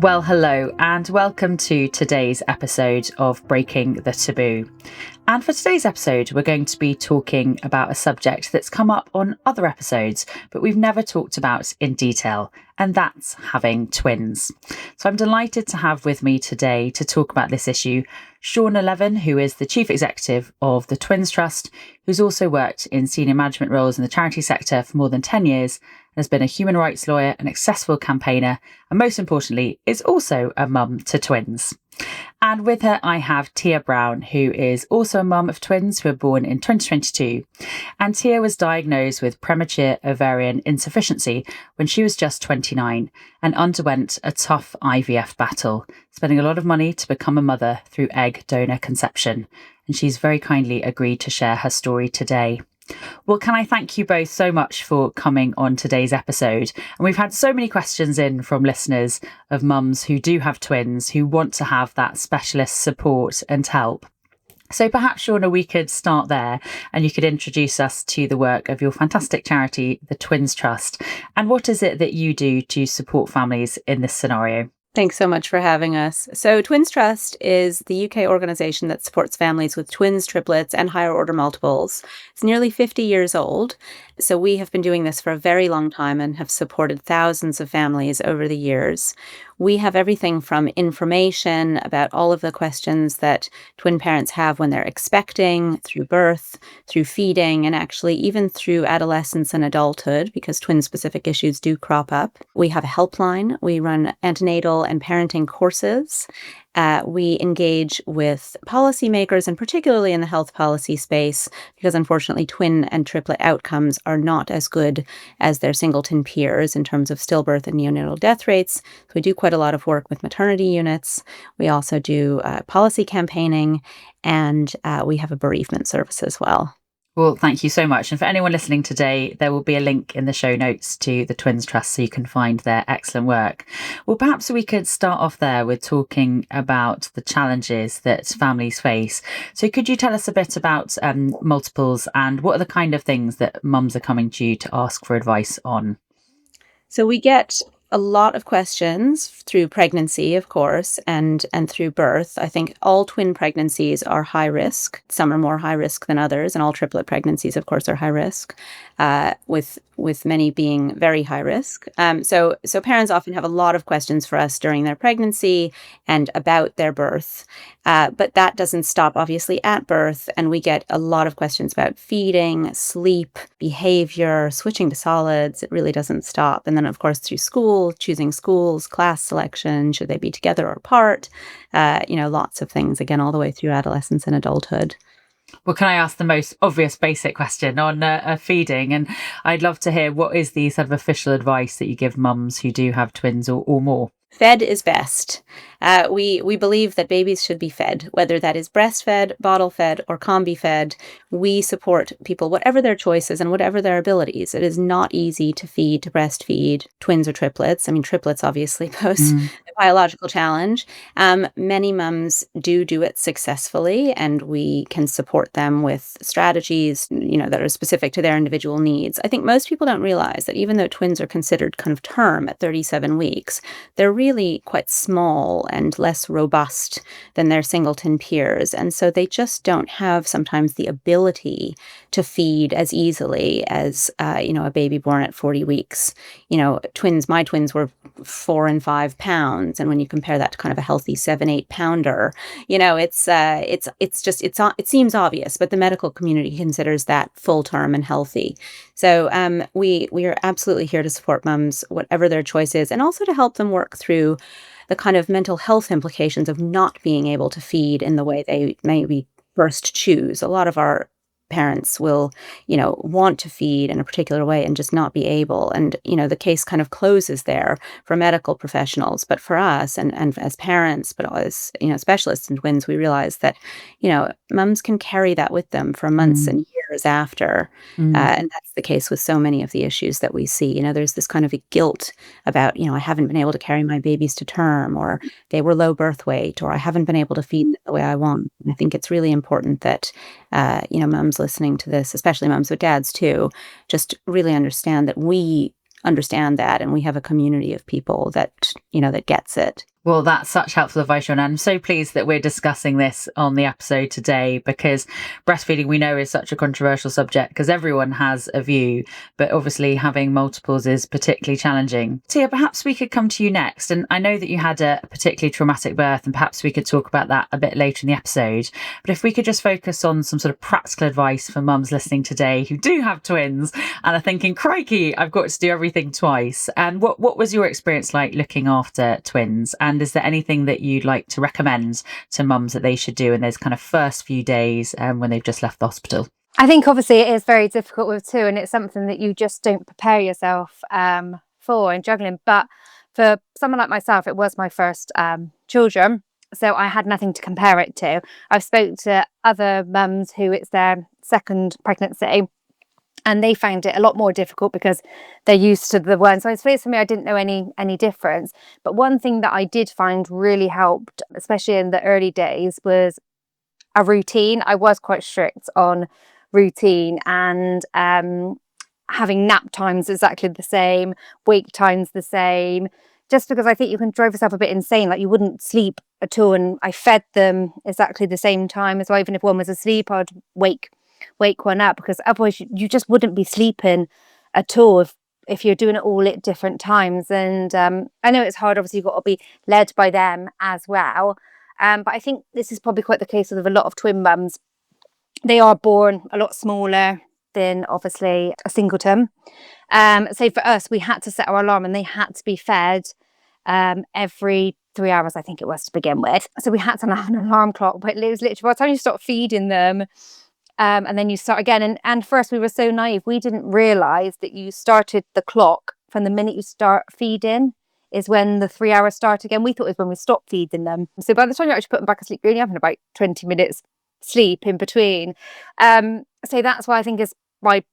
Well, hello, and welcome to today's episode of Breaking the Taboo. And for today's episode, we're going to be talking about a subject that's come up on other episodes, but we've never talked about in detail, and that's having twins. So I'm delighted to have with me today to talk about this issue Shauna Leven, who is the Chief Executive of the Twins Trust, who's also worked in senior management roles in the charity sector for more than 10 years, has been a human rights lawyer, an accessible campaigner, and most importantly, is also a mum to twins. And with her, I have Tia Brown, who is also a mum of twins who were born in 2022. And Tia was diagnosed with premature ovarian insufficiency when she was just 29 and underwent a tough IVF battle, spending a lot of money to become a mother through egg donor conception. And she's very kindly agreed to share her story today. Well, can I thank you both so much for coming on today's episode? And we've had so many questions in from listeners of mums who do have twins who want to have that specialist support and help. So perhaps, Shauna, we could start there and you could introduce us to the work of your fantastic charity, the Twins Trust. And what is it that you do to support families in this scenario? Thanks so much for having us. So Twins Trust is the UK organisation that supports families with twins, triplets, and higher order multiples. It's nearly 50 years old. So we have been doing this for a very long time and have supported thousands of families over the years. We have everything from information about all of the questions that twin parents have when they're expecting, through birth, through feeding, and actually even through adolescence and adulthood, because twin-specific issues do crop up. We have a helpline. We run antenatal and parenting courses. We engage with policymakers, and particularly in the health policy space, because unfortunately twin and triplet outcomes are not as good as their singleton peers in terms of stillbirth and neonatal death rates. So we do quite a lot of work with maternity units. We also do policy campaigning, and we have a bereavement service as well. Well, thank you so much. And for anyone listening today, there will be a link in the show notes to the Twins Trust so you can find their excellent work. Well, perhaps we could start off there with talking about the challenges that families face. So could you tell us a bit about multiples and what are the kind of things that mums are coming to you to ask for advice on? So we get a lot of questions through pregnancy, of course, and through birth. I think all twin pregnancies are high risk. Some are more high risk than others, and all triplet pregnancies, of course, are high risk, with many being very high risk. So parents often have a lot of questions for us during their pregnancy and about their birth. But that doesn't stop, obviously, at birth. And we get a lot of questions about feeding, sleep, behavior, switching to solids. It really doesn't stop. And then, of course, through school, choosing schools, class selection, should they be together or apart? Lots of things, again, all the way through adolescence and adulthood. Well, can I ask the most obvious basic question on feeding? And I'd love to hear what is the sort of official advice that you give mums who do have twins or more? Fed is best. We believe that babies should be fed, whether that is breastfed, bottle fed, or combi fed. We support people, whatever their choices and whatever their abilities. It is not easy to feed, to breastfeed twins or triplets. I mean, triplets obviously pose a biological challenge. Many mums do it successfully, and we can support them with strategies, that are specific to their individual needs. I think most people don't realize that even though twins are considered kind of term at 37 weeks, they're really quite small and less robust than their singleton peers. And so they just don't have sometimes the ability to feed as easily as, a baby born at 40 weeks. My twins were 4 and 5 pounds. And when you compare that to kind of a healthy 7-8 pounder, it seems obvious, but the medical community considers that full term and healthy. So we are absolutely here to support mums, whatever their choice is, and also to help them work through the kind of mental health implications of not being able to feed in the way they maybe first choose. A lot of our parents will, want to feed in a particular way and just not be able. And, the case kind of closes there for medical professionals. But for us and as parents, but as, specialists in twins, we realize that, mums can carry that with them for months and years after. And that's the case with so many of the issues that we see. There's this kind of a guilt about, I haven't been able to carry my babies to term, or they were low birth weight, or I haven't been able to feed them the way I want. And I think it's really important that, mums listening to this, especially mums with dads too, just really understand that we understand that, and we have a community of people that, that gets it. Well, that's such helpful advice, Shauna. I'm so pleased that we're discussing this on the episode today, because breastfeeding, we know, is such a controversial subject because everyone has a view, but obviously having multiples is particularly challenging. Tia, perhaps we could come to you next. And I know that you had a particularly traumatic birth, and perhaps we could talk about that a bit later in the episode. But if we could just focus on some sort of practical advice for mums listening today who do have twins and are thinking, crikey, I've got to do everything twice. And what was your experience like looking after twins? And is there anything that you'd like to recommend to mums that they should do in those kind of first few days when they've just left the hospital? I think obviously it is very difficult with two, and it's something that you just don't prepare yourself for in juggling. But for someone like myself, it was my first children, so I had nothing to compare it to. I've spoke to other mums who it's their second pregnancy, and they found it a lot more difficult because they're used to the one. So I suppose for me, I didn't know any difference. But one thing that I did find really helped, especially in the early days, was a routine. I was quite strict on routine, and having nap times exactly the same, wake times the same, just because I think you can drive yourself a bit insane. Like, you wouldn't sleep at all, and I fed them exactly the same time as well. Even if one was asleep, I'd wake one up, because otherwise you just wouldn't be sleeping at all if you're doing it all at different times. And I know it's hard, obviously you've got to be led by them as well, but I think this is probably quite the case with a lot of twin mums. They are born a lot smaller than obviously a singleton. So for us, we had to set our alarm, and they had to be fed every 3 hours, I think it was, to begin with. So we had to have an alarm clock, but it was literally by the time you stop feeding them, and then you start again. And for us, we were so naive. We didn't realise that you started the clock from the minute you start feeding is when the 3 hours start again. We thought it was when we stopped feeding them. So by the time you actually put them back asleep, you're only having about 20 minutes sleep in between. So that's why I think is my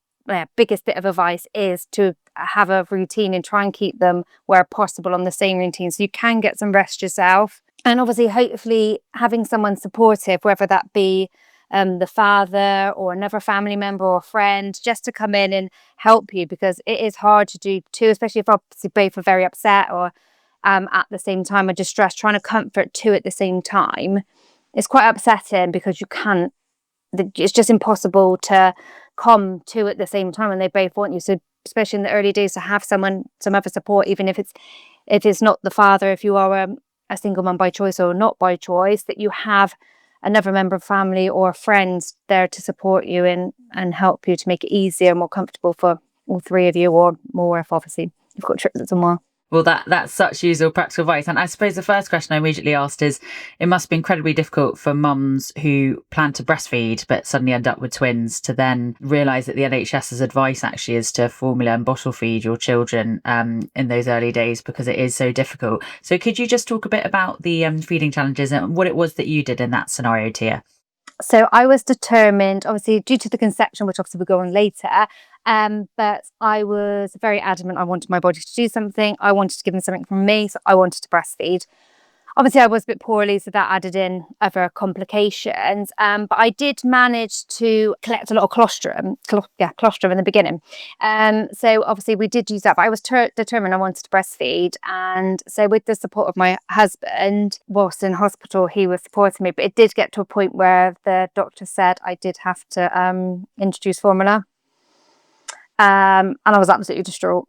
biggest bit of advice, is to have a routine and try and keep them where possible on the same routine, so you can get some rest yourself. And obviously, hopefully having someone supportive, whether that be the father or another family member or friend, just to come in and help you, because it is hard to do too, especially if obviously both are very upset or at the same time are distressed. Trying to comfort two at the same time is quite upsetting, because it's just impossible to calm two at the same time when they both want you. So especially in the early days, to have some other support, even if it's not the father, if you are a single mum by choice or not by choice, that you have another member of family or friends there to support you and help you to make it easier, more comfortable for all three of you, or more if obviously you've got triplets or more. Well, that's such useful practical advice. And I suppose the first question I immediately asked is, it must be incredibly difficult for mums who plan to breastfeed but suddenly end up with twins to then realise that the NHS's advice actually is to formula and bottle feed your children in those early days, because it is so difficult. So could you just talk a bit about the feeding challenges and what it was that you did in that scenario, Tia? So I was determined, obviously due to the conception, which obviously we'll go on later, but I was very adamant I wanted my body to do something. I wanted to give them something from me, so I wanted to breastfeed. Obviously, I was a bit poorly, so that added in other complications. But I did manage to collect a lot of colostrum in the beginning. So obviously we did use that, but I was determined I wanted to breastfeed. And so with the support of my husband, whilst in hospital, he was supporting me. But it did get to a point where the doctor said I did have to introduce formula. And I was absolutely distraught.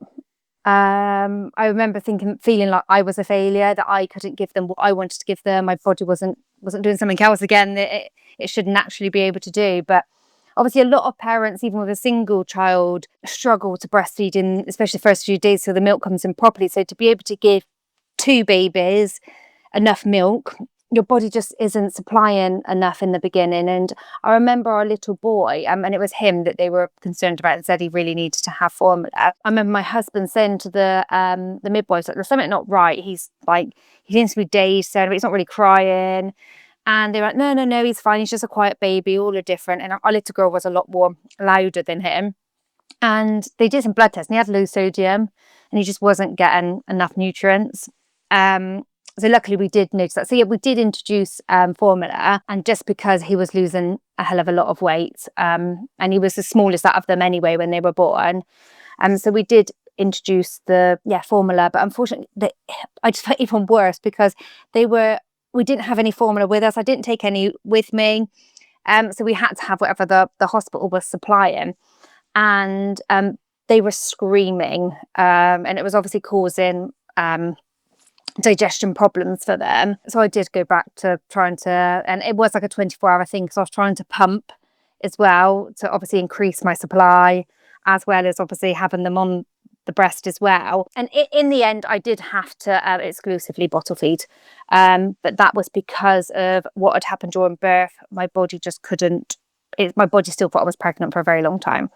I remember feeling like I was a failure, that I couldn't give them what I wanted to give them. My body wasn't doing something else again that it should naturally be able to do. But obviously a lot of parents, even with a single child, struggle to breastfeed in especially the first few days so the milk comes in properly. So to be able to give two babies enough milk, your body just isn't supplying enough in the beginning. And I remember our little boy, and it was him that they were concerned about and said he really needed to have formula. I remember my husband saying to the midwives, like, there's something not right. He's like, he seems to be dazed, but he's not really crying. And they were like, no, he's fine. He's just a quiet baby. All are different. And our little girl was a lot more louder than him. And they did some blood tests, and he had low sodium, and he just wasn't getting enough nutrients. So luckily we did notice that. So yeah, we did introduce formula, and just because he was losing a hell of a lot of weight, and he was the smallest out of them anyway when they were born, so we did introduce the formula, but unfortunately I just felt even worse because we didn't have any formula with us. I didn't take any with me, so we had to have whatever the hospital was supplying, and they were screaming, and it was obviously causing digestion problems for them. So I did go back to trying to, and it was like a 24-hour thing because I was trying to pump as well to obviously increase my supply, as well as obviously having them on the breast as well. And in the end, I did have to exclusively bottle feed, but that was because of what had happened during birth. My body just couldn't. My body still thought I was pregnant for a very long time,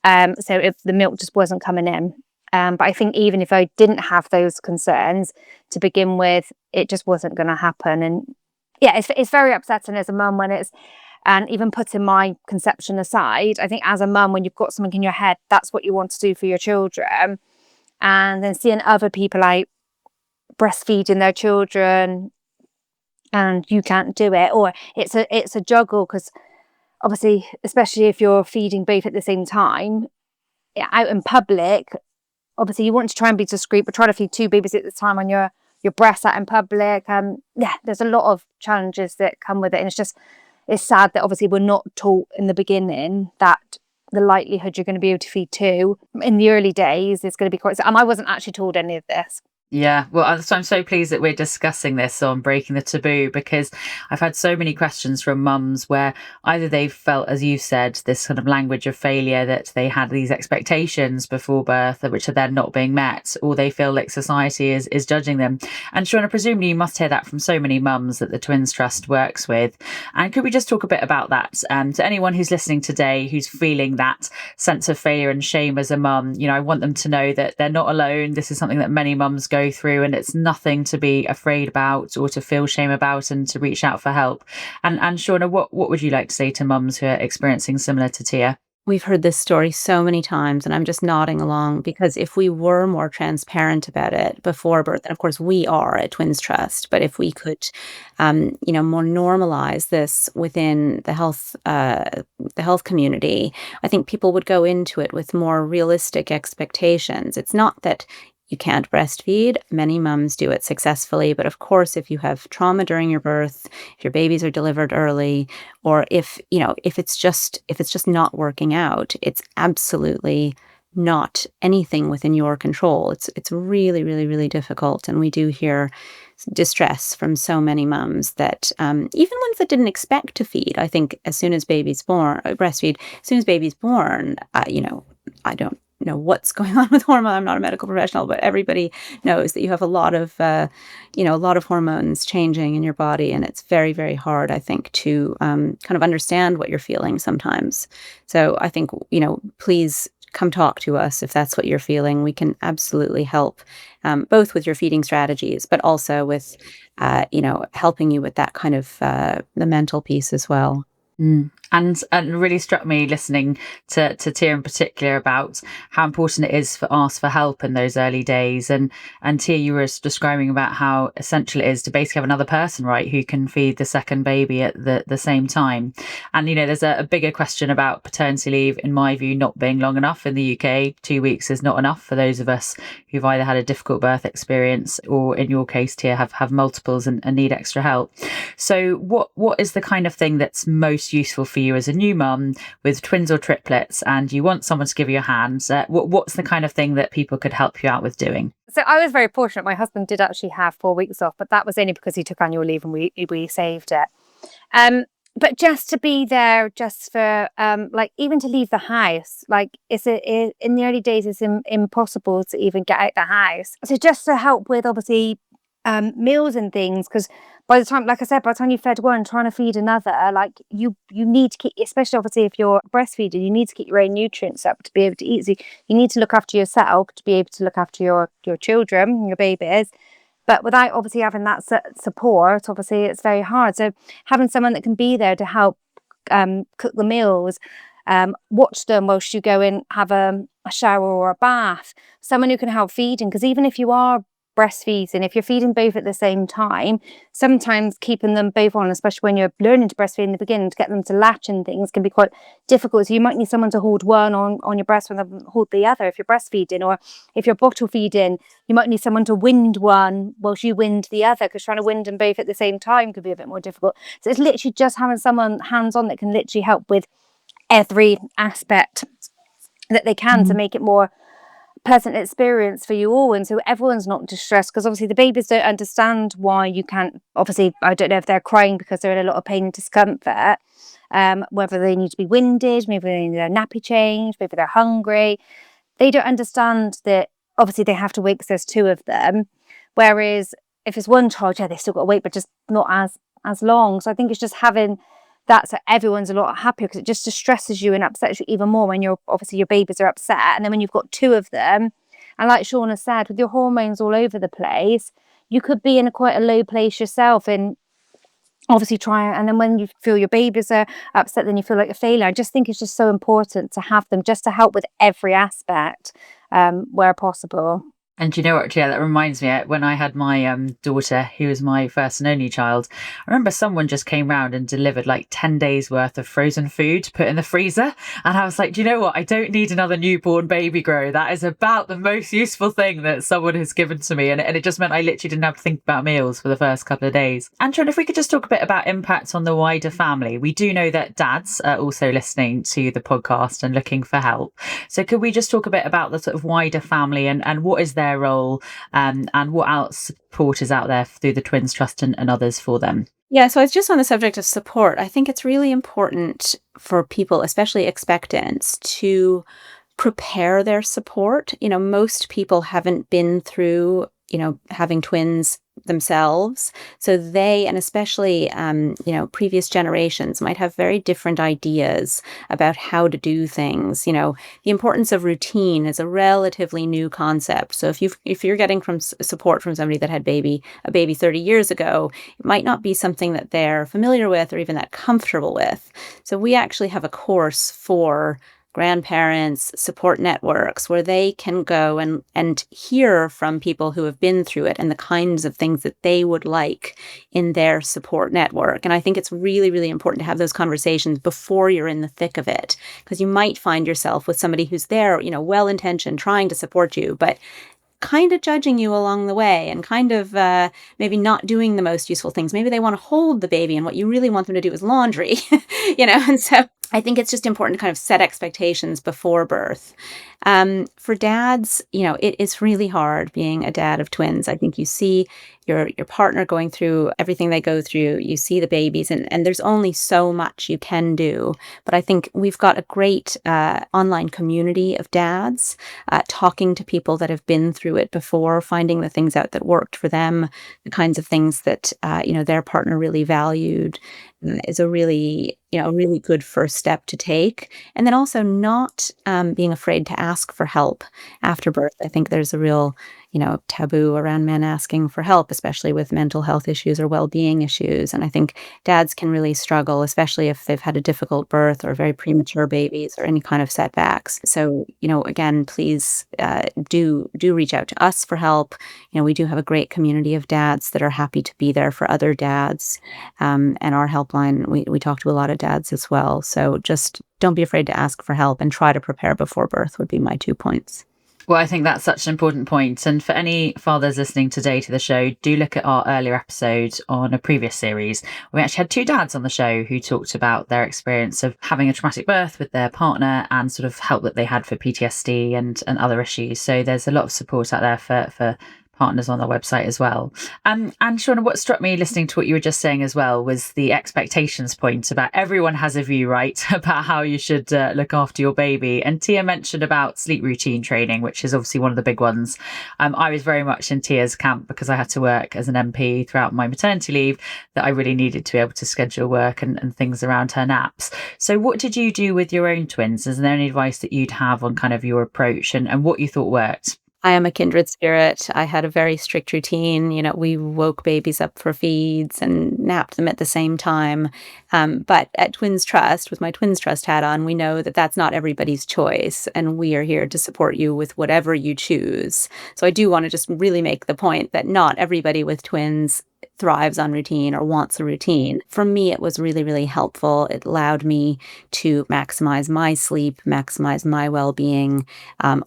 so if the milk just wasn't coming in. But I think even if I didn't have those concerns to begin with, it just wasn't going to happen. And yeah, it's very upsetting as a mum when it's, and even putting my conception aside, I think as a mum, when you've got something in your head, that's what you want to do for your children. And then seeing other people out breastfeeding their children and you can't do it, or it's a juggle, because obviously, especially if you're feeding both at the same time, out in public, obviously you want to try and be discreet, but try to feed two babies at the time on your breast out in public. There's a lot of challenges that come with it, and it's sad that obviously we're not taught in the beginning that the likelihood you're going to be able to feed two in the early days is going to be quite. And I wasn't actually told any of this. Yeah, well, so I'm so pleased that we're discussing this on Breaking the Taboo, because I've had so many questions from mums where either they've felt, as you said, this kind of language of failure, that they had these expectations before birth which are then not being met, or they feel like society is judging them. And Shauna, presumably you must hear that from so many mums that the Twins Trust works with. And could we just talk a bit about that? To anyone who's listening today who's feeling that sense of failure and shame as a mum, I want them to know that they're not alone. This is something that many mums go through, and it's nothing to be afraid about or to feel shame about, and to reach out for help. And Shauna, what would you like to say to mums who are experiencing similar to Tia? We've heard this story so many times, and I'm just nodding along, because if we were more transparent about it before birth, and of course we are at Twins Trust, but if we could, more normalize this within the health community, I think people would go into it with more realistic expectations. It's not that you can't breastfeed. Many mums do it successfully, but of course, if you have trauma during your birth, if your babies are delivered early, or if it's just not working out, it's absolutely not anything within your control. It's really, really, really difficult, and we do hear distress from so many mums that even ones that didn't expect to feed. I think as soon as baby's born, breastfeed. As soon as baby's born, I don't know what's going on with hormone. I'm not a medical professional, but everybody knows that you have a lot of hormones changing in your body, and it's very, very hard, I think, to kind of understand what you're feeling sometimes. So I think, please come talk to us if that's what you're feeling. We can absolutely help, both with your feeding strategies, but also with, helping you with that kind of the mental piece as well. And really struck me listening to Tia in particular about how important it is for ask for help in those early days. And Tia, you were describing about how essential it is to basically have another person, right, who can feed the second baby at the same time. And there's a bigger question about paternity leave, in my view, not being long enough in the UK. 2 weeks is not enough for those of us who've either had a difficult birth experience, or in your case, Tia, have multiples and need extra help. So what is the kind of thing that's most useful for you as a new mum with twins or triplets, and you want someone to give you a hand? What's the kind of thing that people could help you out with doing? So I was very fortunate. My husband did actually have 4 weeks off, but that was only because he took annual leave and we saved it. But just to be there, just for even to leave the house, in the early days, it's impossible to even get out the house. So just to help with obviously meals and things, because by the time, like I said, by the time you fed one, trying to feed another, you need to keep, especially obviously if you're breastfeeding, you need to keep your own nutrients up to be able to eat. So you need to look after yourself to be able to look after your children, your babies. But without obviously having that support, obviously it's very hard. So having someone that can be there to help cook the meals, watch them whilst you go and have a shower or a bath, someone who can help feeding, because even if you are breastfeeding, if you're feeding both at the same time, sometimes keeping them both on, especially when you're learning to breastfeed in the beginning, to get them to latch and things can be quite difficult. So you might need someone to hold one on your breast and then hold the other if you're breastfeeding, or if you're bottle feeding, you might need someone to wind one whilst you wind the other, because trying to wind them both at the same time could be a bit more difficult. So it's literally just having someone hands-on that can literally help with every aspect that they can to make it more pleasant experience for you all, and so everyone's not distressed, because obviously the babies don't understand why you can't, obviously I don't know if they're crying because they're in a lot of pain and discomfort, whether they need to be winded, maybe they need their nappy changed, maybe they're hungry. They don't understand that obviously they have to wait because there's two of them, whereas if it's one child, they still got to wait, but just not as long. So I think it's just having that, so everyone's a lot happier, because it just distresses you and upsets you even more when you're obviously your babies are upset, and then when you've got two of them, and like Shauna said, with your hormones all over the place, you could be in quite a low place yourself, and obviously and then when you feel your babies are upset, then you feel like a failure. I just think it's just so important to have them just to help with every aspect where possible. And you know what, that reminds me, when I had my daughter, who was my first and only child, I remember someone just came round and delivered like 10 days worth of frozen food to put in the freezer. And I was like, do you know what? I don't need another newborn baby grow. That is about the most useful thing that someone has given to me. And it just meant I literally didn't have to think about meals for the first couple of days. And Shauna, if we could just talk a bit about impact on the wider family. We do know that dads are also listening to the podcast and looking for help. So could we just talk a bit about the sort of wider family and what is their role, and what else support is out there through the Twins Trust and others for them? Yeah, so it's just on the subject of support. I think it's really important for people, especially expectants, to prepare their support. Most people haven't been through, having twins themselves. So they, and especially, previous generations might have very different ideas about how to do things. The importance of routine is a relatively new concept. So if you're getting support from somebody that had a baby 30 years ago, it might not be something that they're familiar with or even that comfortable with. So we actually have a course for grandparents, support networks, where they can go and hear from people who have been through it and the kinds of things that they would like in their support network. And I think it's really, really important to have those conversations before you're in the thick of it, because you might find yourself with somebody who's there, well-intentioned, trying to support you, but kind of judging you along the way and kind of maybe not doing the most useful things. Maybe they want to hold the baby and what you really want them to do is laundry, and so I think it's just important to kind of set expectations before birth. For dads, it is really hard being a dad of twins. I think you see your partner going through everything they go through. You see the babies, and there's only so much you can do. But I think we've got a great online community of dads talking to people that have been through it before, finding the things out that worked for them, the kinds of things that their partner really valued. Is a really good first step to take. And then also not being afraid to ask for help after birth. I think there's a real taboo around men asking for help, especially with mental health issues or well-being issues. And I think dads can really struggle, especially if they've had a difficult birth or very premature babies or any kind of setbacks. So, again, please do reach out to us for help. We do have a great community of dads that are happy to be there for other dads. And our helpline, we talk to a lot of dads as well. So just don't be afraid to ask for help and try to prepare before birth would be my 2 points. Well, I think that's such an important point. And for any fathers listening today to the show, do look at our earlier episode on a previous series. We actually had 2 dads on the show who talked about their experience of having a traumatic birth with their partner and sort of help that they had for PTSD and other issues. So there's a lot of support out there for partners on our website as well. And Shauna, what struck me listening to what you were just saying as well was the expectations point about everyone has a view, right, about how you should look after your baby. And Tia mentioned about sleep routine training, which is obviously one of the big ones. I was very much in Tia's camp because I had to work as an MP throughout my maternity leave, that I really needed to be able to schedule work and things around her naps. So what did you do with your own twins? Is there any advice that you'd have on kind of your approach and what you thought worked? I am a kindred spirit. I had a very strict routine. We woke babies up for feeds and napped them at the same time. But at Twins Trust, with my Twins Trust hat on, we know that that's not everybody's choice. And we are here to support you with whatever you choose. So I do want to just really make the point that not everybody with twins thrives on routine or wants a routine. For me, it was really, really helpful. It allowed me to maximize my sleep, maximize my well-being,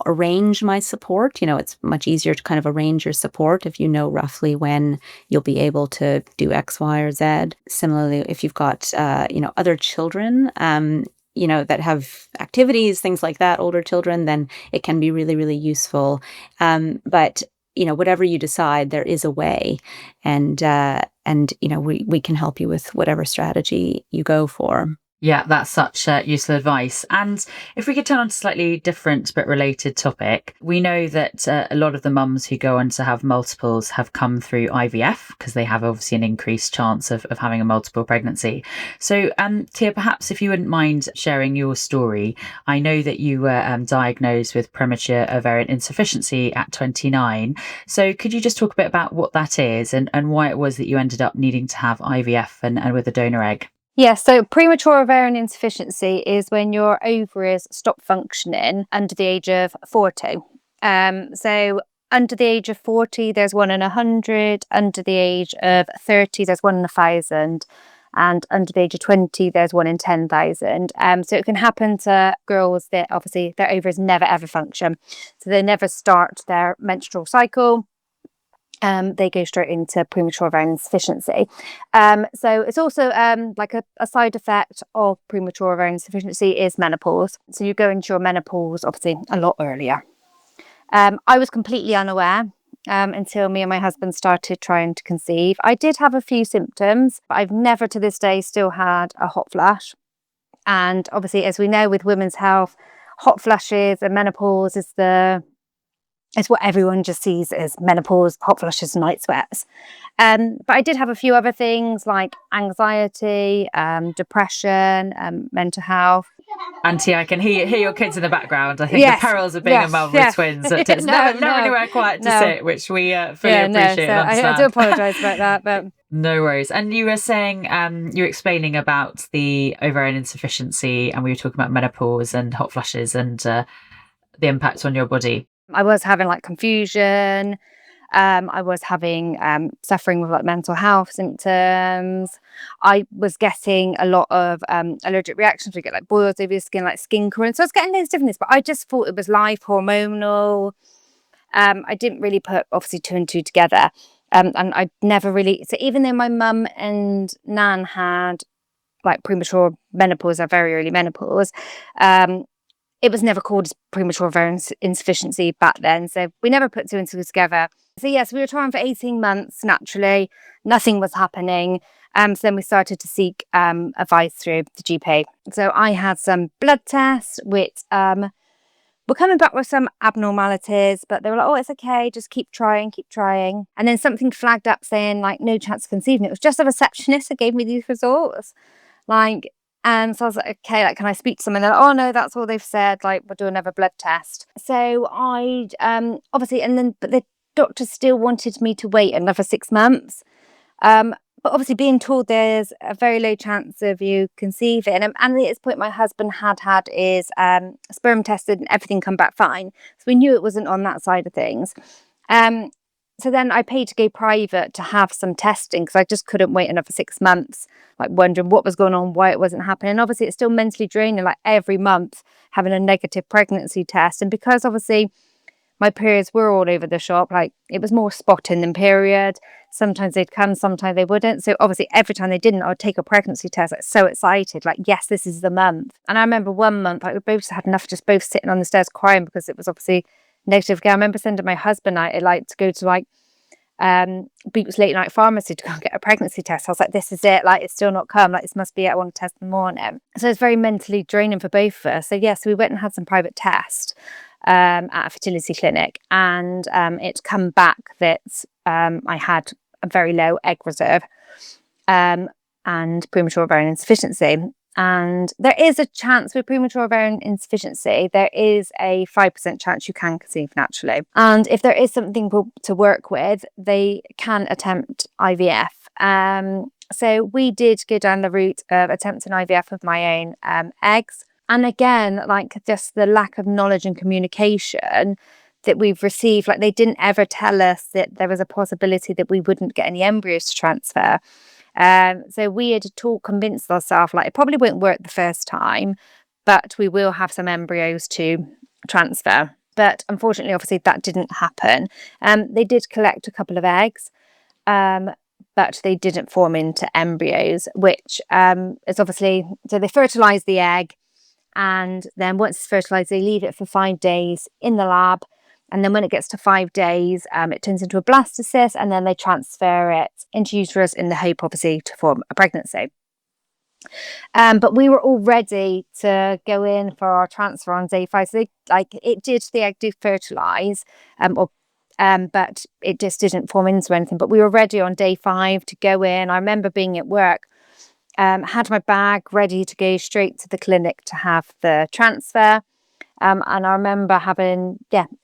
arrange my support. It's much easier to kind of arrange your support if you know roughly when you'll be able to do X, Y, or Z. Similarly, if you've got, other children, that have activities, things like that, older children, then it can be really, really useful. But whatever you decide, there is a way, and we can help you with whatever strategy you go for. Yeah, that's such useful advice. And if we could turn on to a slightly different but related topic, we know that a lot of the mums who go on to have multiples have come through IVF because they have obviously an increased chance of having a multiple pregnancy. So, Tia, perhaps if you wouldn't mind sharing your story. I know that you were diagnosed with premature ovarian insufficiency at 29. So could you just talk a bit about what that is and why it was that you ended up needing to have IVF and with a donor egg? Yeah, so premature ovarian insufficiency is when your ovaries stop functioning under the age of 40. So under the age of 40, there's 1 in 100. Under the age of 30, there's 1 in 1,000. And under the age of 20, there's 1 in 10,000. So it can happen to girls that obviously their ovaries never ever function. So they never start their menstrual cycle. They go straight into premature ovarian insufficiency. So it's also like a side effect of premature ovarian insufficiency is menopause. So you go into your menopause obviously a lot earlier. I was completely unaware until me and my husband started trying to conceive. I did have a few symptoms, but I've never to this day still had a hot flush. And obviously, as we know with women's health, hot flushes and menopause is what everyone just sees as menopause, hot flushes, night sweats. But I did have a few other things like anxiety, depression, mental health. Auntie, I can hear your kids in the background. I think Yes, the perils of being a mum with twins. That it's never anywhere quiet to sit, which we fully appreciate and understand. I do apologise about that, but no worries. And you were saying, you were explaining about the ovarian insufficiency, and we were talking about menopause and hot flushes and the impact on your body. I was having like confusion. I was having suffering with like mental health symptoms. I was getting a lot of allergic reactions. We get like boils over your skin, like skin crawling. So I was getting those different things, but I just thought it was life hormonal. I didn't really put obviously 2 and 2 together. And I never really, so even though my mum and Nan had like premature menopause or very early menopause, it was never called premature ovarian insufficiency back then. So we never put 2 and 2 together. So yes, we were trying for 18 months naturally. Nothing was happening. So then we started to seek advice through the GP. So I had some blood tests, which were coming back with some abnormalities, but they were like, oh, it's okay, just keep trying. And then something flagged up saying like no chance of conceiving. It was just a receptionist that gave me these results. And so I was like, okay, like, can I speak to someone? They're like, oh no, that's all they've said. Like, we'll do another blood test. So I obviously, but the doctor still wanted me to wait another 6 months. But obviously, being told there's a very low chance of you conceiving, and at this point, my husband had his sperm tested and everything come back fine. So we knew it wasn't on that side of things. So then I paid to go private to have some testing because I just couldn't wait another 6 months, like wondering what was going on, why it wasn't happening. And obviously, it's still mentally draining, like every month having a negative pregnancy test. And because obviously my periods were all over the shop, like it was more spotting than period. Sometimes they'd come, sometimes they wouldn't. So obviously every time they didn't, I would take a pregnancy test, like so excited, like, yes, this is the month. And I remember one month, like we both had enough, just both sitting on the stairs crying because it was obviously negative. I remember sending my husband out, like to go to like Boots late night pharmacy to go and get a pregnancy test. I was like, this is it, like it's still not come, like this must be it, I want to test in the morning. So it's very mentally draining for both of us. So yes, we went and had some private tests at a fertility clinic, and it's come back that I had a very low egg reserve and premature ovarian insufficiency. And there is a chance with premature ovarian insufficiency, there is a 5% chance you can conceive naturally. And if there is something to work with, they can attempt IVF. So we did go down the route of attempting IVF with my own eggs. And again, like just the lack of knowledge and communication that we've received, like they didn't ever tell us that there was a possibility that we wouldn't get any embryos to transfer. So we had convinced ourselves like it probably won't work the first time, but we will have some embryos to transfer. But unfortunately, obviously, that didn't happen. They did collect a couple of eggs, but they didn't form into embryos, which is obviously, so they fertilise the egg, and then once it's fertilised, they leave it for 5 days in the lab. And then when it gets to 5 days, it turns into a blastocyst, and then they transfer it into uterus in the hope, obviously, to form a pregnancy. But we were all ready to go in for our transfer on day 5. So the egg did fertilise, but it just didn't form into anything. But we were ready on day 5 to go in. I remember being at work, had my bag ready to go straight to the clinic to have the transfer. And I remember I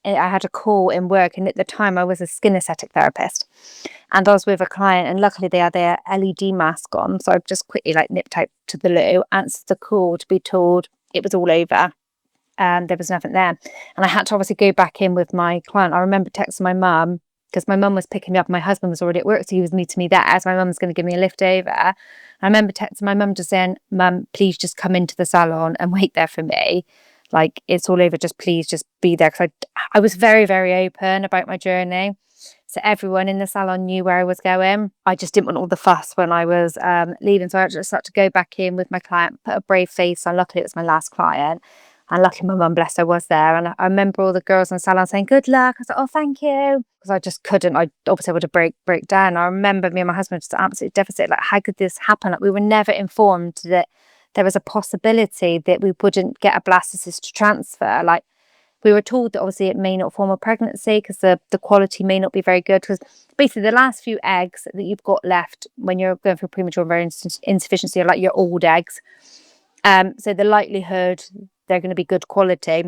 had a call in work, and at the time I was a skin aesthetic therapist, and I was with a client, and luckily they had their LED mask on, so I just quickly nipped out to the loo, answered the call to be told it was all over, there was nothing there, and I had to obviously go back in with my client. I remember texting my mum, because my mum was picking me up, my husband was already at work, so he was meeting me there, so my mum was going to give me a lift over. I remember texting my mum just saying, "Mum, please just come into the salon and wait there for me. Like, it's all over, just please just be there." Because I was very, very open about my journey. So everyone in the salon knew where I was going. I just didn't want all the fuss when I was leaving. So I just had to go back in with my client, put a brave face on. Luckily, it was my last client. And luckily, my mum, bless her, was there. And I remember all the girls in the salon saying, "Good luck." I was like, "Oh, thank you." Because I just couldn't. I obviously would have break down. I remember me and my husband just absolutely devastated. Like, how could this happen? Like, we were never informed that there was a possibility that we wouldn't get a blastocyst to transfer. Like, we were told that obviously it may not form a pregnancy because the quality may not be very good, because basically the last few eggs that you've got left when you're going for premature ovarian insufficiency are like your old eggs. So the likelihood they're going to be good quality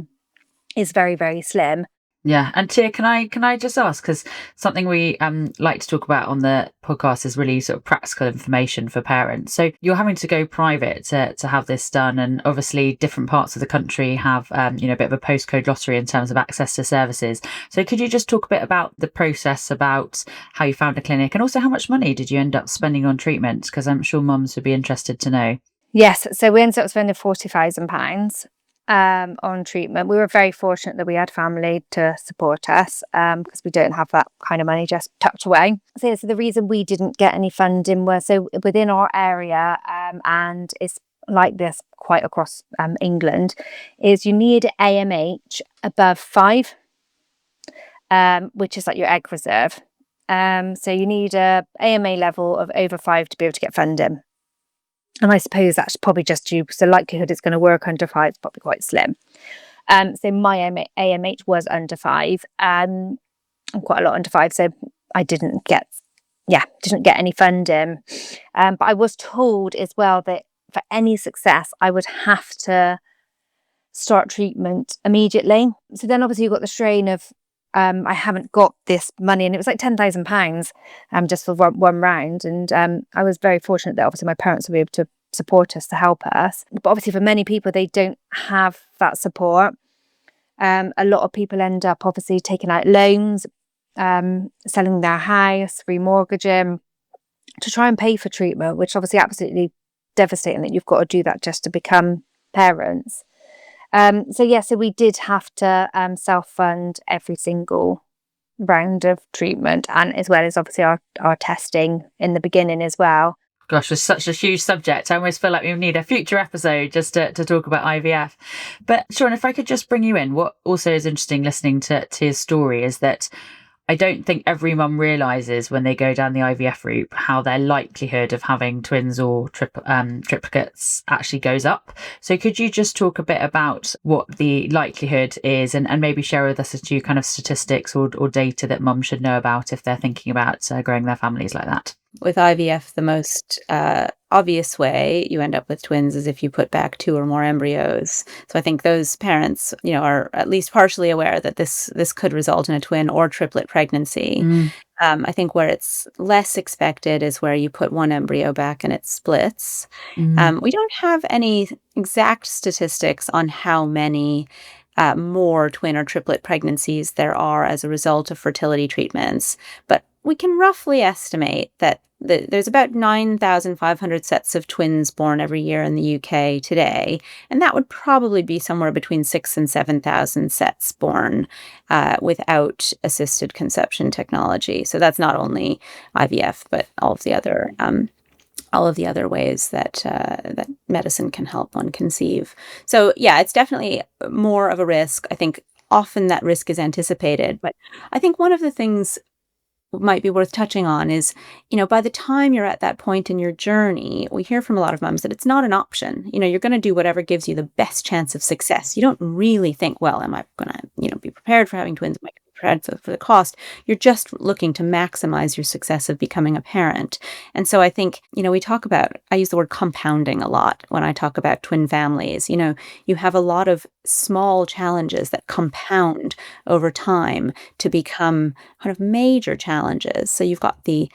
is very, very slim. Yeah, and Tia, can I just ask, because something we like to talk about on the podcast is really sort of practical information for parents. So you're having to go private to have this done, and obviously different parts of the country have a bit of a postcode lottery in terms of access to services. So could you just talk a bit about the process, about how you found a clinic, and also how much money did you end up spending on treatment? Because I'm sure mums would be interested to know. Yes, so we ended up spending £40,000 on treatment. We were very fortunate that we had family to support us, because we don't have that kind of money just tucked away. So the reason we didn't get any funding was, so within our area, and it's like this quite across England, is you need AMH above 5, which is like your egg reserve. So you need a AMA level of over 5 to be able to get funding. And I suppose that's probably just due, because the likelihood it's going to work under 5 is probably quite slim. So my AMH was under 5, and quite a lot under 5. So I didn't get any funding. But I was told as well that for any success, I would have to start treatment immediately. So then obviously you've got the strain of, I haven't got this money, and it was like £10,000 just for one round. And I was very fortunate that obviously my parents were able to support us, to help us. But obviously for many people, they don't have that support. A lot of people end up obviously taking out loans, selling their house, remortgaging to try and pay for treatment, which obviously absolutely devastating that you've got to do that just to become parents. So we did have to self-fund every single round of treatment, and as well as obviously our testing in the beginning as well. Gosh, it's such a huge subject. I almost feel like we need a future episode just to talk about IVF. But Shauna, if I could just bring you in, what also is interesting listening to his story is that I don't think every mum realises when they go down the IVF route how their likelihood of having twins or triplets actually goes up. So could you just talk a bit about what the likelihood is, and maybe share with us a few kind of statistics or data that mums should know about if they're thinking about growing their families like that? With IVF, the most obvious way you end up with twins is if you put back two or more embryos. So I think those parents, are at least partially aware that this could result in a twin or triplet pregnancy. Mm, I think where it's less expected is where you put one embryo back and it splits. mm, We don't have any exact statistics on how many more twin or triplet pregnancies there are as a result of fertility treatments, but we can roughly estimate that there's about 9,500 sets of twins born every year in the UK today, and that would probably be somewhere between 6 and 7,000 sets born without assisted conception technology. So that's not only IVF, but all of the other ways that that medicine can help one conceive. So yeah, it's definitely more of a risk. I think often that risk is anticipated, but I think one of the things might be worth touching on is, by the time you're at that point in your journey, we hear from a lot of moms that it's not an option. You're going to do whatever gives you the best chance of success. You don't really think, well, am I going to, be prepared for having twins? Am I going to be prepared for the cost? You're just looking to maximize your success of becoming a parent. And so I think, I use the word compounding a lot when I talk about twin families. You have a lot of small challenges that compound over time to become kind of major challenges. So you've got the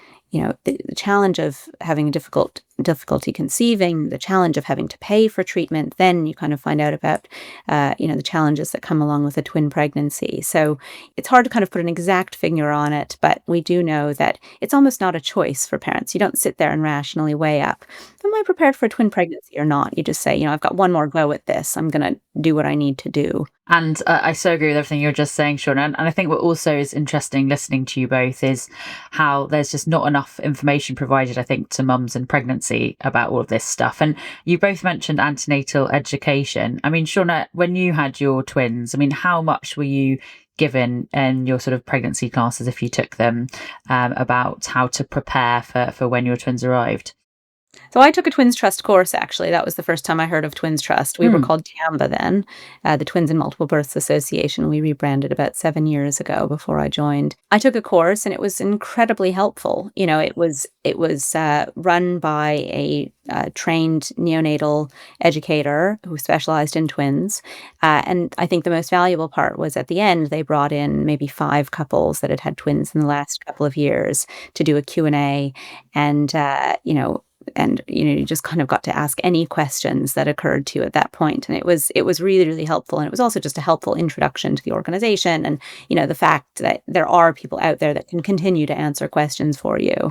challenge of having difficulty conceiving, the challenge of having to pay for treatment. Then you kind of find out about, the challenges that come along with a twin pregnancy. So it's hard to kind of put an exact figure on it, but we do know that it's almost not a choice for parents. You don't sit there and rationally weigh up, am I prepared for a twin pregnancy or not? You just say, I've got one more go at this. I'm going to do what I need to do. And I so agree with everything you're just saying, Shauna. And I think what also is interesting listening to you both is how there's just not enough information provided, I think, to mums in pregnancy about all of this stuff. And you both mentioned antenatal education. I mean, Shauna, when you had your twins, I mean, how much were you given in your sort of pregnancy classes, if you took them, about how to prepare for when your twins arrived? So I took a Twins Trust course, actually. That was the first time I heard of Twins Trust. We were Mm, called TAMBA then, the Twins and Multiple Births Association. We rebranded about 7 years ago before I joined. I took a course and it was incredibly helpful. It was run by a trained neonatal educator who specialized in twins. And I think the most valuable part was at the end, they brought in maybe 5 couples that had had twins in the last couple of years to do a Q&A. And you just kind of got to ask any questions that occurred to you at that point. And it was really, really helpful. And it was also just a helpful introduction to the organization and, the fact that there are people out there that can continue to answer questions for you.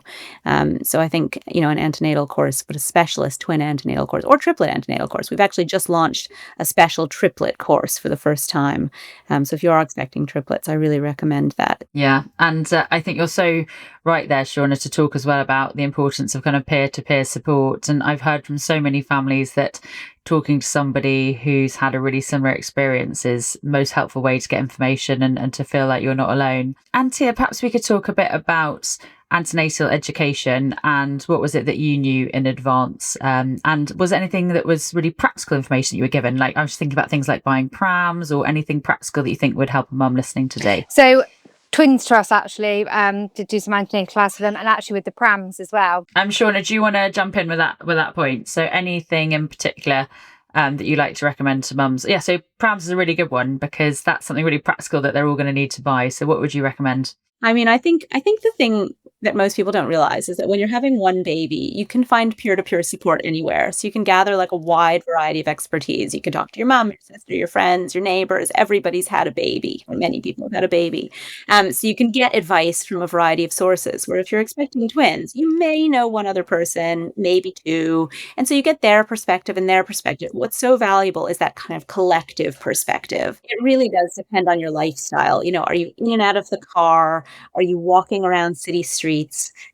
So I think, an antenatal course, but a specialist twin antenatal course or triplet antenatal course. We've actually just launched a special triplet course for the first time. So if you are expecting triplets, I really recommend that. yeah. And I think you're so right there, Shauna, to talk as well about the importance of kind of peer-to-peer support. And I've heard from so many families that talking to somebody who's had a really similar experience is the most helpful way to get information and to feel like you're not alone. And Tia, perhaps we could talk a bit about antenatal education and what was it that you knew in advance? And was there anything that was really practical information that you were given? Like I was thinking about things like buying prams or anything practical that you think would help a mum listening today. So Twins Trust actually did do some antenatal class for them, and actually with the prams as well. Shauna, do you want to jump in with that point? So anything in particular that you like to recommend to mums? Yeah, so prams is a really good one because that's something really practical that they're all going to need to buy. So what would you recommend? I mean, I think the thing that most people don't realize is that when you're having one baby, you can find peer-to-peer support anywhere. So you can gather like a wide variety of expertise. You can talk to your mom, your sister, your friends, your neighbors. Everybody's had a baby, or many people have had a baby. So you can get advice from a variety of sources. Where if you're expecting twins, you may know one other person, maybe two. And so you get their perspective and their perspective. What's so valuable is that kind of collective perspective. It really does depend on your lifestyle. Are you in and out of the car? Are you walking around city streets?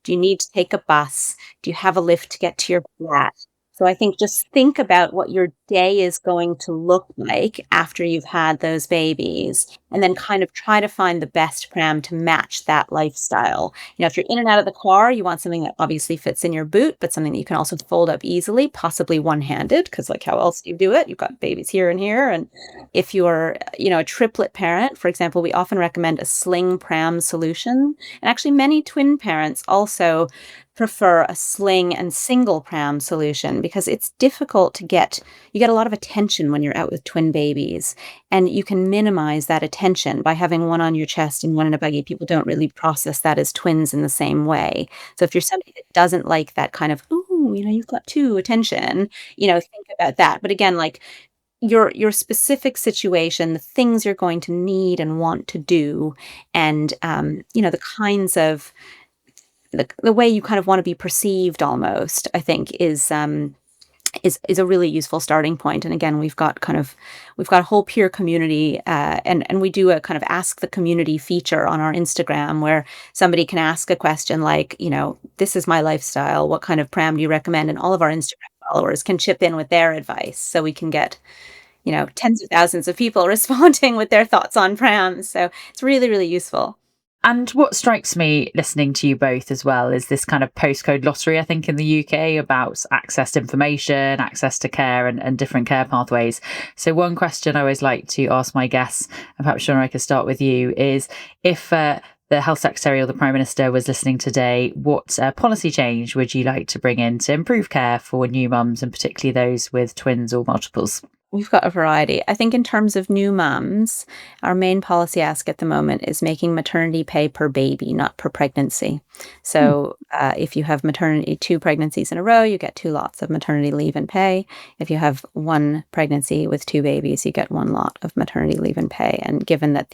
Do you need to take a bus? Do you have a lift to get to your flat? So I think just think about what you're day is going to look like after you've had those babies, and then kind of try to find the best pram to match that lifestyle. If you're in and out of the car, you want something that obviously fits in your boot, but something that you can also fold up easily, possibly one-handed, because like how else do you do it? You've got babies here and here. And if you're, a triplet parent, for example, we often recommend a sling pram solution. And actually many twin parents also prefer a sling and single pram solution because it's difficult to you get a lot of attention when you're out with twin babies, and you can minimize that attention by having one on your chest and one in a buggy. People don't really process that as twins in the same way. So if you're somebody that doesn't like that kind of, ooh, you've got two attention, think about that. But again, like your specific situation, the things you're going to need and want to do, and the kinds of the way you kind of want to be perceived almost, I think is a really useful starting point. And again, we've got a whole peer community, and we do a kind of ask the community feature on our Instagram where somebody can ask a question like, this is my lifestyle, what kind of pram do you recommend? And all of our Instagram followers can chip in with their advice, so we can get tens of thousands of people responding with their thoughts on prams. So it's really, really useful. And what strikes me listening to you both as well is this kind of postcode lottery, I think, in the UK about access to information, access to care and different care pathways. So one question I always like to ask my guests, and perhaps Shauna, I could start with you, is if the Health Secretary or the Prime Minister was listening today, what policy change would you like to bring in to improve care for new mums, and particularly those with twins or multiples? We've got a variety. I think in terms of new mums, our main policy ask at the moment is making maternity pay per baby, not per pregnancy. So if you have 2 pregnancies in a row, you get 2 lots of maternity leave and pay. If you have 1 pregnancy with 2 babies, you get 1 lot of maternity leave and pay. And given that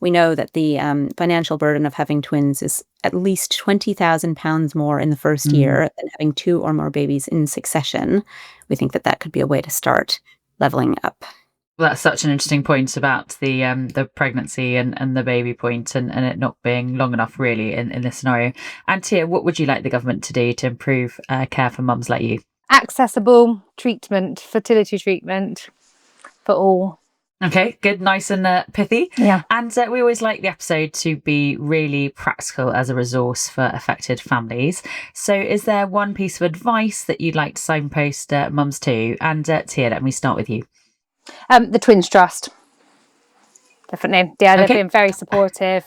we know that the financial burden of having twins is at least £20,000 more in the first year than having 2 or more babies in succession, we think that could be a way to start leveling up. Well, that's such an interesting point about the pregnancy and the baby point, and it not being long enough really in this scenario. And Tia, what would you like the government to do to improve care for mums like you? Accessible treatment, fertility treatment for all. Okay, good, nice and pithy. Yeah. And we always like the episode to be really practical as a resource for affected families. So is there one piece of advice that you'd like to signpost mums to? And Tia, let me start with you. The Twins Trust. Definitely. Yeah, they've been very supportive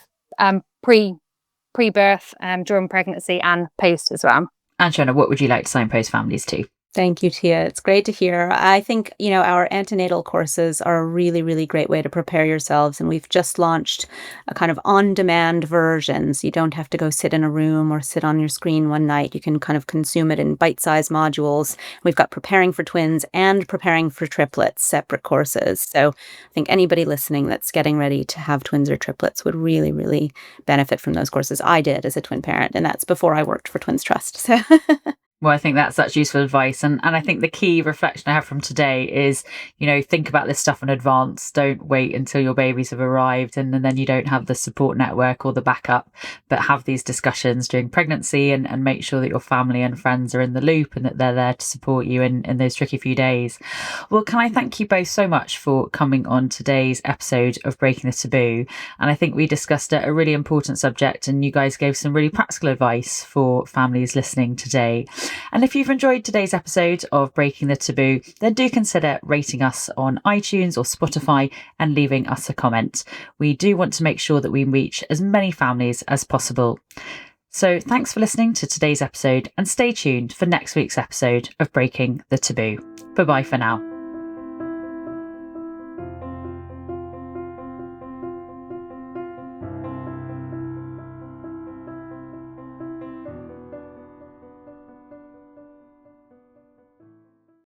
pre-birth, during pregnancy and post as well. And Shauna, what would you like to signpost families to? Thank you, Tia. It's great to hear. I think, our antenatal courses are a really, really great way to prepare yourselves. And we've just launched a kind of on-demand version. So you don't have to go sit in a room or sit on your screen one night. You can kind of consume it in bite-sized modules. We've got preparing for twins and preparing for triplets, separate courses. So I think anybody listening that's getting ready to have twins or triplets would really, really benefit from those courses. I did as a twin parent, and that's before I worked for Twins Trust. So Well, I think that's such useful advice. And I think the key reflection I have from today is, think about this stuff in advance. Don't wait until your babies have arrived and then you don't have the support network or the backup, but have these discussions during pregnancy and make sure that your family and friends are in the loop and that they're there to support you in those tricky few days. Well, can I thank you both so much for coming on today's episode of Breaking the Taboo? And I think we discussed a really important subject and you guys gave some really practical advice for families listening today. And if you've enjoyed today's episode of Breaking the Taboo, then do consider rating us on iTunes or Spotify and leaving us a comment. We do want to make sure that we reach as many families as possible. So thanks for listening to today's episode and stay tuned for next week's episode of Breaking the Taboo. Bye-bye for now.